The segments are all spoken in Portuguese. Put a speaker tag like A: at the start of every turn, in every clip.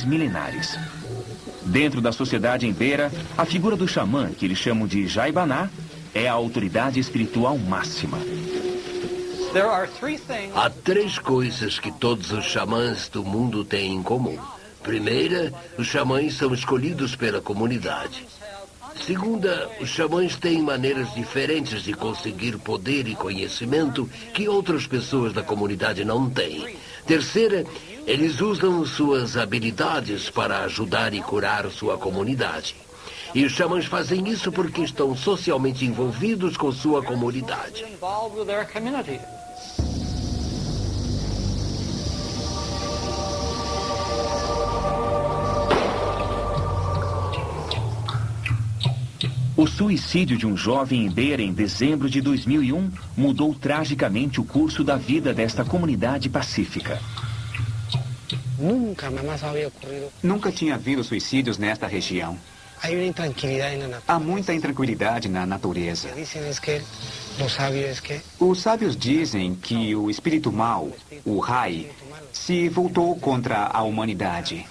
A: milenares. Dentro da sociedade embera, a figura do xamã, que eles chamam de Jaibaná, é a autoridade espiritual máxima.
B: Há três coisas que todos os xamãs do mundo têm em comum. Primeira, os xamãs são escolhidos pela comunidade. Segunda, os xamãs têm maneiras diferentes de conseguir poder e conhecimento que outras pessoas da comunidade não têm. Terceira, eles usam suas habilidades para ajudar e curar sua comunidade. E os xamãs fazem isso porque estão socialmente envolvidos com sua comunidade.
A: O suicídio de um jovem embera em dezembro de 2001 mudou tragicamente o curso da vida desta comunidade pacífica.
C: Nunca tinha havido suicídios nesta região. Há muita intranquilidade na natureza. Os sábios dizem que o espírito mau, o Rai, se voltou contra a humanidade.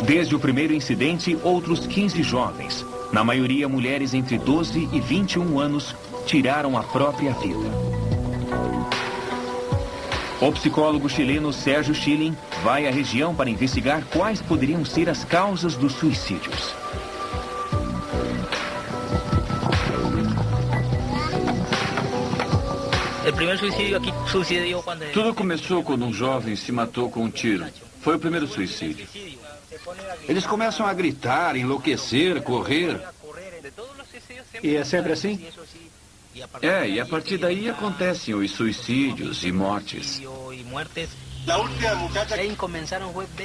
A: Desde o primeiro incidente, outros 15 jovens, na maioria mulheres entre 12 e 21 anos, tiraram a própria vida. O psicólogo chileno Sérgio Schilling vai à região para investigar quais poderiam ser as causas dos suicídios.
D: Tudo começou quando um jovem se matou com um tiro. Foi o primeiro suicídio.
E: Eles começam a gritar, enlouquecer, correr.
F: E é sempre assim?
D: E a partir daí acontecem os suicídios e mortes.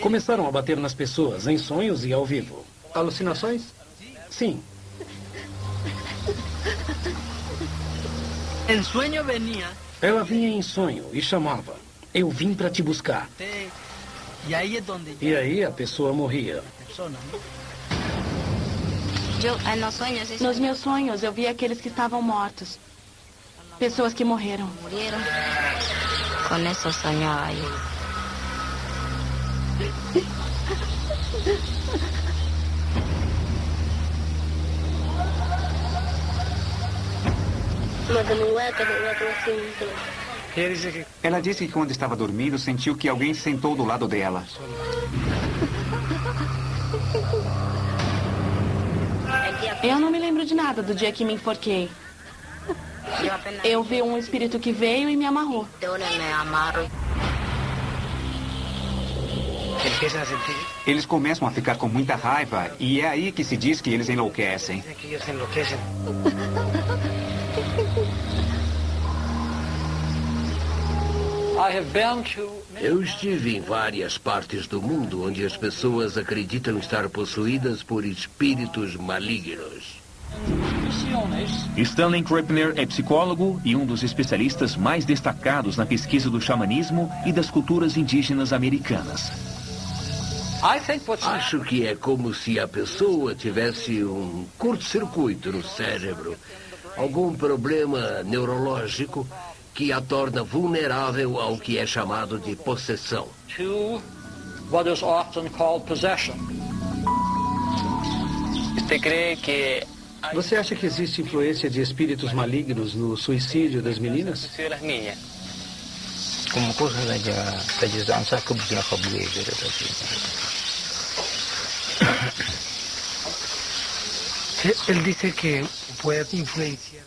F: Começaram a bater nas pessoas, em sonhos e ao vivo. Alucinações? Sim. Ela vinha em sonho e chamava. Eu vim para te buscar. E aí a pessoa morria.
G: Nos meus sonhos, eu vi aqueles que estavam mortos. Pessoas que morreram.
H: Com isso sonhava eu.
C: Ela disse que quando estava dormindo, sentiu que alguém sentou do lado dela.
G: Eu não me lembro de nada do dia que me enforquei. Eu vi um espírito que veio e me amarrou.
C: Eles começam a ficar com muita raiva e é aí que se diz que eles enlouquecem.
B: Eu estive em várias partes do mundo onde as pessoas acreditam estar possuídas por espíritos malignos.
A: Stanley Krippner é psicólogo e um dos especialistas mais destacados na pesquisa do xamanismo e das culturas indígenas americanas.
B: Acho que é como se a pessoa tivesse um curto-circuito no cérebro, algum problema neurológico que a torna vulnerável ao que é chamado de possessão.
F: Você acha que existe influência de espíritos malignos no suicídio das meninas?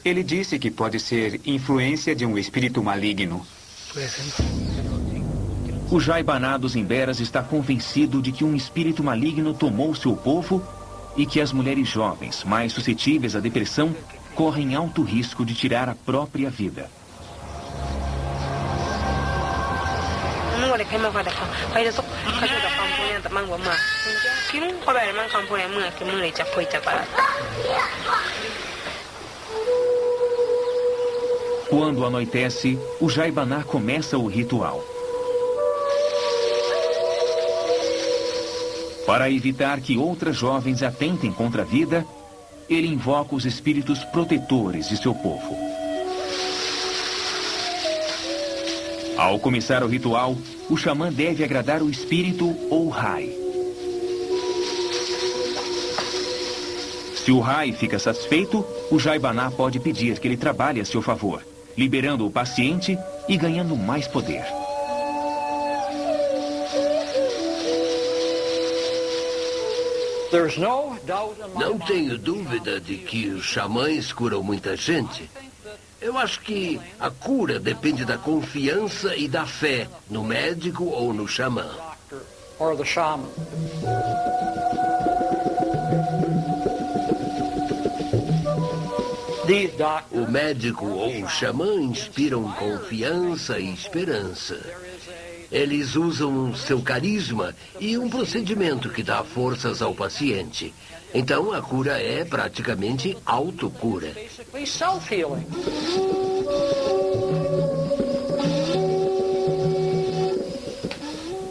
C: Ele disse que pode ser influência de um espírito maligno.
A: O Jaibaná dos Emberas está convencido de que um espírito maligno tomou seu povo e que as mulheres jovens, mais suscetíveis à depressão, correm alto risco de tirar a própria vida. Quando anoitece, o Jaibaná começa o ritual. Para evitar que outras jovens atentem contra a vida, ele invoca os espíritos protetores de seu povo. Ao começar o ritual, o xamã deve agradar o espírito ou Rai. Se o Rai fica satisfeito, o Jaibaná pode pedir que ele trabalhe a seu favor, liberando o paciente e ganhando mais poder.
B: Não tenho dúvida de que os xamãs curam muita gente. Eu acho que a cura depende da confiança e da fé no médico ou no xamã. O médico ou o xamã inspiram confiança e esperança. Eles usam seu carisma e um procedimento que dá forças ao paciente. Então, a cura é praticamente autocura.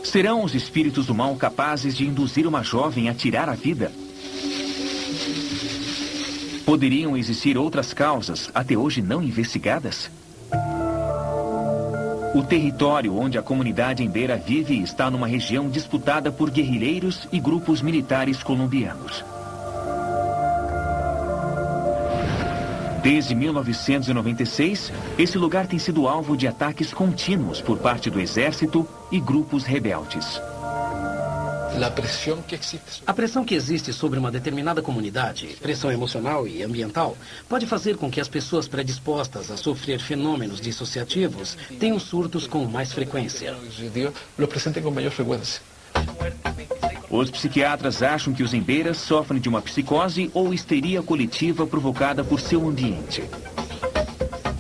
A: Serão os espíritos do mal capazes de induzir uma jovem a tirar a vida? Poderiam existir outras causas até hoje não investigadas? O território onde a comunidade Embera vive está numa região disputada por guerrilheiros e grupos militares colombianos. Desde 1996, esse lugar tem sido alvo de ataques contínuos por parte do exército e grupos rebeldes.
F: A pressão que existe sobre uma determinada comunidade, pressão emocional e ambiental, pode fazer com que as pessoas predispostas a sofrer fenômenos dissociativos tenham surtos com mais frequência.
A: Os psiquiatras acham que os emberas sofrem de uma psicose ou histeria coletiva provocada por seu ambiente.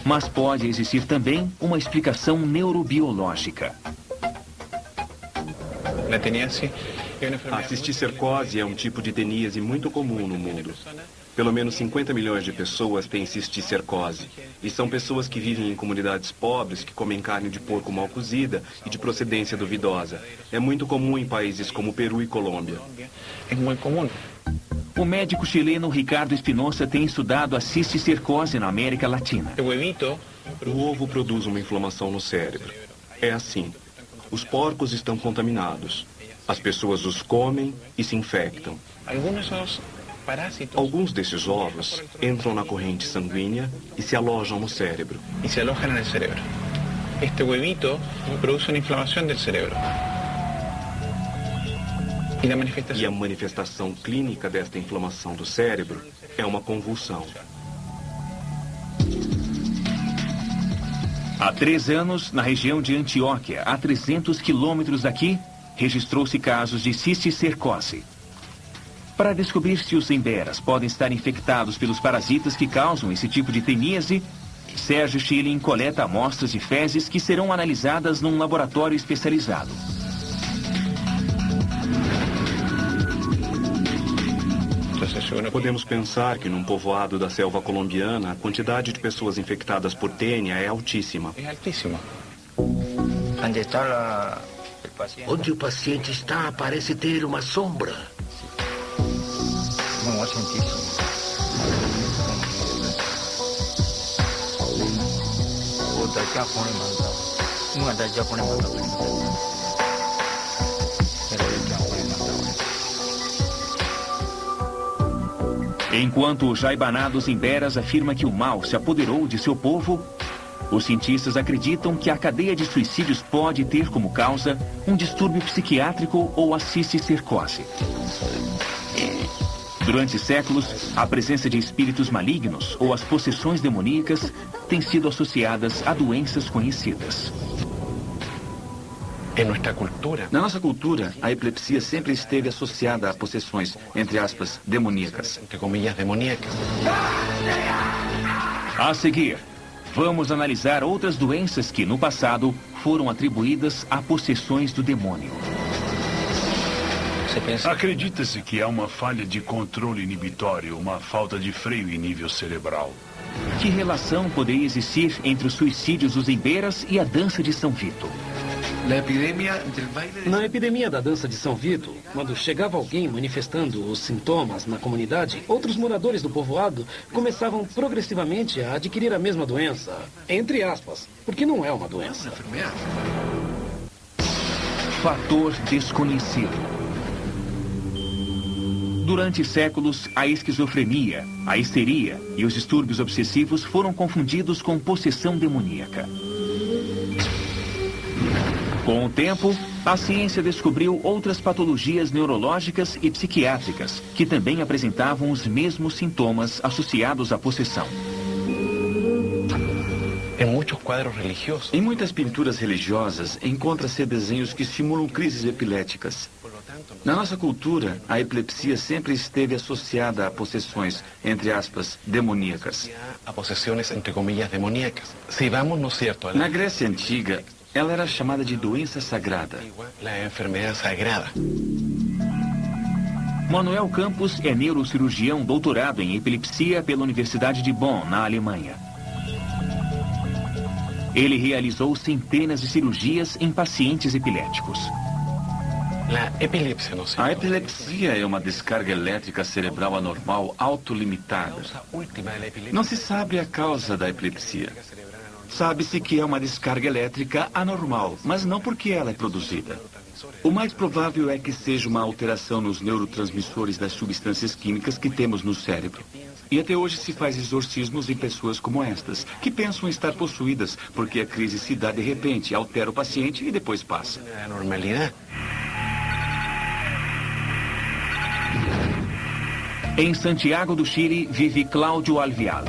A: Mas pode existir também uma explicação neurobiológica.
I: A cisticercose é um tipo de teníase muito comum no mundo. Pelo menos 50 milhões de pessoas têm cisticercose. E são pessoas que vivem em comunidades pobres, que comem carne de porco mal cozida e de procedência duvidosa. É muito comum em países como Peru e Colômbia.
A: É muito comum. O médico chileno Ricardo Espinosa tem estudado a cisticercose na América Latina.
I: O ovo produz uma inflamação no cérebro. É assim. Os porcos estão contaminados. As pessoas os comem e se infectam. Alguns desses ovos entram na corrente sanguínea e se alojam no cérebro.
J: Este huevito produz uma inflamação do cérebro.
I: E a manifestação clínica desta inflamação do cérebro é uma convulsão.
A: Há 3 anos, na região de Antioquia, a 300 quilômetros daqui, registrou-se casos de cisticercose. Para descobrir se os emberas podem estar infectados pelos parasitas que causam esse tipo de teníase, Sérgio Schilling coleta amostras de fezes que serão analisadas num laboratório especializado.
I: Podemos pensar que num povoado da selva colombiana, a quantidade de pessoas infectadas por tênia é altíssima.
B: Onde o paciente está, parece ter uma sombra.
A: Enquanto o Jaibaná dos Emberas afirma que o mal se apoderou de seu povo, os cientistas acreditam que a cadeia de suicídios pode ter como causa um distúrbio psiquiátrico ou a cisticercose. Durante séculos, a presença de espíritos malignos ou as possessões demoníacas têm sido associadas a doenças conhecidas.
C: Na nossa cultura, a epilepsia sempre esteve associada a possessões, entre aspas, demoníacas.
A: A seguir, vamos analisar outras doenças que, no passado, foram atribuídas a possessões do demônio.
K: Acredita-se que há uma falha de controle inibitório, uma falta de freio em nível cerebral.
A: Que relação poderia existir entre os suicídios dos emberas e a dança de São Vito?
F: Na epidemia da dança de São Vito, quando chegava alguém manifestando os sintomas na comunidade, outros moradores do povoado começavam progressivamente a adquirir a mesma doença. Entre aspas, porque não é uma doença.
A: Fator desconhecido. Durante séculos, a esquizofrenia, a histeria e os distúrbios obsessivos foram confundidos com possessão demoníaca. Com o tempo, a ciência descobriu outras patologias neurológicas e psiquiátricas que também apresentavam os mesmos sintomas associados à possessão.
D: Em muitas pinturas religiosas, encontra-se desenhos que simulam crises epiléticas. Na nossa cultura, a epilepsia sempre esteve associada a possessões, entre aspas, demoníacas. Na Grécia Antiga, ela era chamada de doença sagrada.
A: Manuel Campos é neurocirurgião doutorado em epilepsia pela Universidade de Bonn, na Alemanha. Ele realizou centenas de cirurgias em pacientes epiléticos.
D: A epilepsia é uma descarga elétrica cerebral anormal autolimitada. Não se sabe a causa da epilepsia. Sabe-se que é uma descarga elétrica anormal, mas não porque ela é produzida. O mais provável é que seja uma alteração nos neurotransmissores das substâncias químicas que temos no cérebro. E até hoje se faz exorcismos em pessoas como estas, que pensam estar possuídas, porque a crise se dá de repente, altera o paciente e depois passa. É a normalidade.
A: Em Santiago do Chile, vive Cláudio Alvial.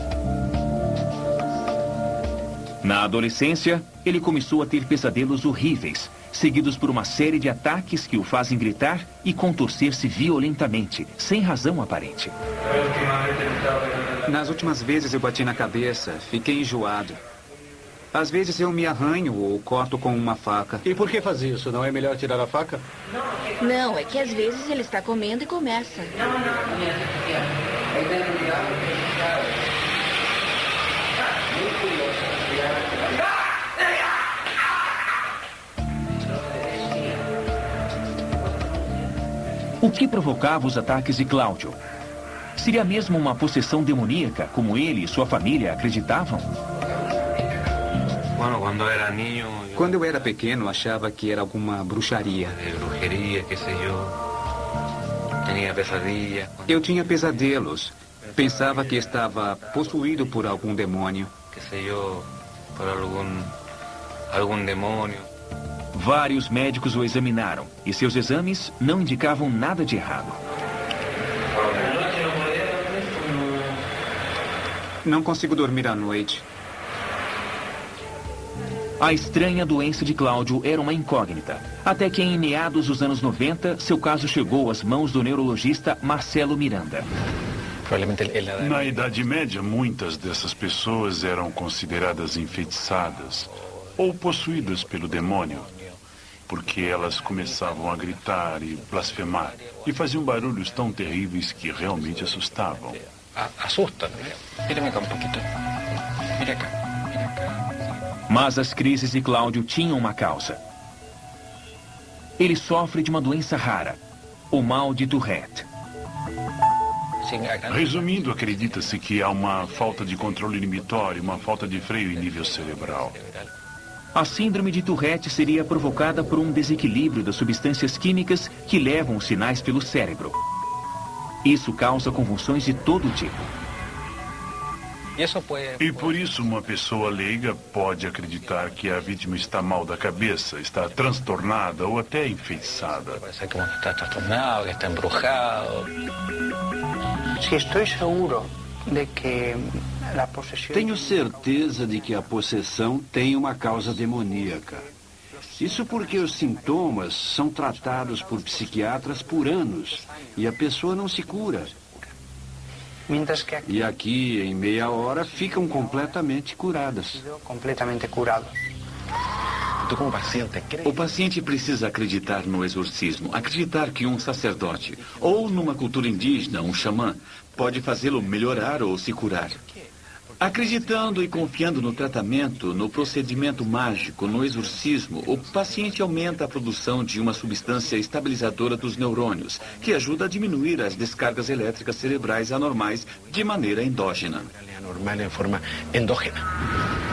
A: Na adolescência, ele começou a ter pesadelos horríveis, seguidos por uma série de ataques que o fazem gritar e contorcer-se violentamente, sem razão aparente.
C: Nas últimas vezes eu bati na cabeça, fiquei enjoado. Às vezes eu me arranho ou corto com uma faca.
F: E por que faz isso? Não é melhor tirar a faca?
L: Não, é que às vezes ele está comendo e começa.
A: O que provocava os ataques de Cláudio? Seria mesmo uma possessão demoníaca, como ele e sua família acreditavam?
C: Quando eu era pequeno, achava que era alguma bruxaria. Eu tinha pesadelos. Pensava que estava possuído por algum demônio.
A: Vários médicos o examinaram e seus exames não indicavam nada de errado.
C: Não consigo dormir à noite.
A: A estranha doença de Cláudio era uma incógnita, até que em meados dos anos 90, seu caso chegou às mãos do neurologista Marcelo Miranda.
K: Na Idade Média, muitas dessas pessoas eram consideradas enfeitiçadas ou possuídas pelo demônio, porque elas começavam a gritar e blasfemar e faziam barulhos tão terríveis que realmente assustavam.
J: Assusta, né? Mira cá um pouquinho. Mira cá.
A: Mas as crises de Cláudio tinham uma causa. Ele sofre de uma doença rara, o mal de Tourette.
K: Resumindo, acredita-se que há uma falta de controle inibitório, uma falta de freio em nível cerebral.
A: A síndrome de Tourette seria provocada por um desequilíbrio das substâncias químicas que levam os sinais pelo cérebro. Isso causa convulsões de todo tipo.
K: E por isso uma pessoa leiga pode acreditar que a vítima está mal da cabeça, está transtornada ou até enfeitiçada.
J: Está transtornado, que está embrujado.
M: Estou seguro de que a possessão...
B: Tenho certeza de que a possessão tem uma causa demoníaca. Isso porque os sintomas são tratados por psiquiatras por anos e a pessoa não se cura. E aqui, em meia hora, ficam completamente curadas.
M: Completamente curados.
D: O paciente precisa acreditar no exorcismo, acreditar que um sacerdote, ou numa cultura indígena, um xamã, pode fazê-lo melhorar ou se curar.
A: Acreditando e confiando no tratamento, no procedimento mágico, no exorcismo, o paciente aumenta a produção de uma substância estabilizadora dos neurônios, que ajuda a diminuir as descargas elétricas cerebrais anormais de maneira endógena.
J: Normal em forma endógena.